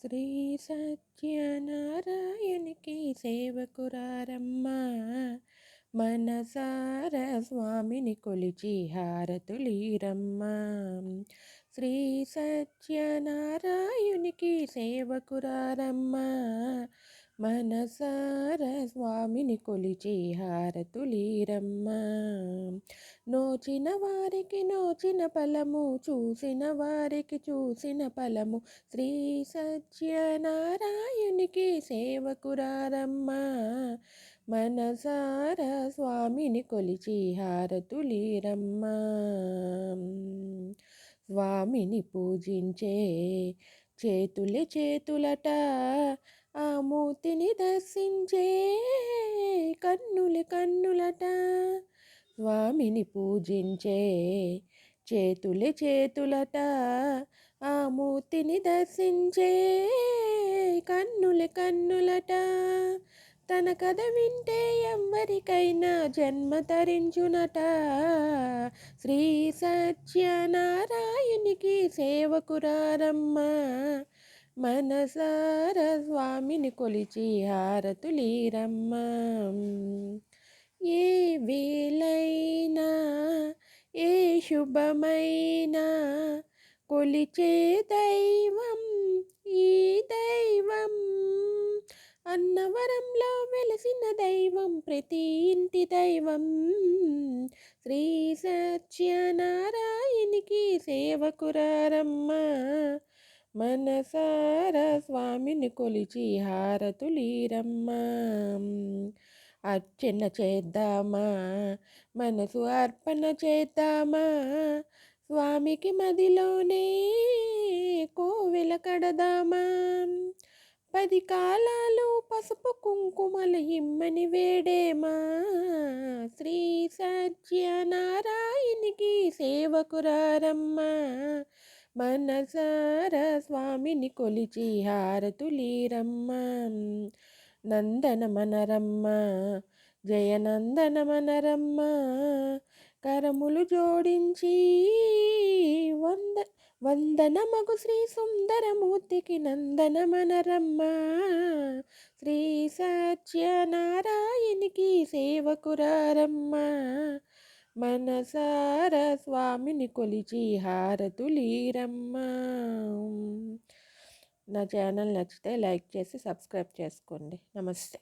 శ్రీ సత్యనారాయణకి సేవకురారమ్మా, మనసార స్వామిని కొలిచి హారతులీరమ్మా. శ్రీ సత్యనారాయణకి సేవకురారమ్మా, మనసార స్వామిని కొలిచి హారతులీరమ్మా. నోచిన వారికి నోచిన ఫలము, చూసిన వారికి చూసిన ఫలము. శ్రీ సత్యనారాయణకి సేవకురారమ్మా, మనసార స్వామిని కొలిచి హారతులీరమ్మా. స్వామిని పూజించే చేతులే చేతులట, ఆ మూర్తిని దర్శించే కన్నులు కన్నులట. స్వామిని పూజించే చేతులే చేతులట, ఆ మూర్తిని దర్శించే కన్నులు కన్నులట. తన కథ వింటే ఎవ్వరికైనా జన్మ తరించునట. శ్రీ సత్యనారాయణకి సేవకురారమ్మా, మనసార స్వామిని కొలిచి హారతులీరమ్మా. ఏ వేళైనా ఏ శుభమైనా కొలిచే దైవం ఈ దైవం. అన్నవరంలో వెలసిన దైవం, ప్రతి ఇంటి దైవం. శ్రీ సత్యనారాయణకి సేవకురారమ్మా, మనసార స్వామిని కొలిచి హారతులీరమ్మా. అర్చన చేద్దామా, మనసు అర్పణ చేద్దామా, స్వామికి మదిలోనే కోవెల కడదామా. 10 కాలాలు పసుపు కుంకుమలు ఇమ్మని వేడేమా. శ్రీ సత్యనారాయణకి సేవకురారమ్మా, మనసార స్వామిని కొలిచి హారతులీరమ్మా. నందనమనరమ్మ జయనందనమనరమ్మ, కరములు జోడించి వందనమగు శ్రీ సుందరమూర్తికి నందనమనరమ్మ. శ్రీ సత్యనారాయణకి సేవకురారమ్మా, మనసార స్వామిని కొలిచి హారతులీరమ్మా. నా ఛానల్ నచ్చితే లైక్ చేసి సబ్స్క్రైబ్ చేసుకోండి. నమస్తే.